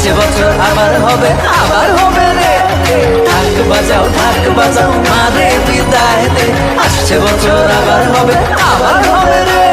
আসছে বছর আবার হবে রে। ঢাক বাজাও মারে বিদায় দে। আসছে বছর আবার হবে রে।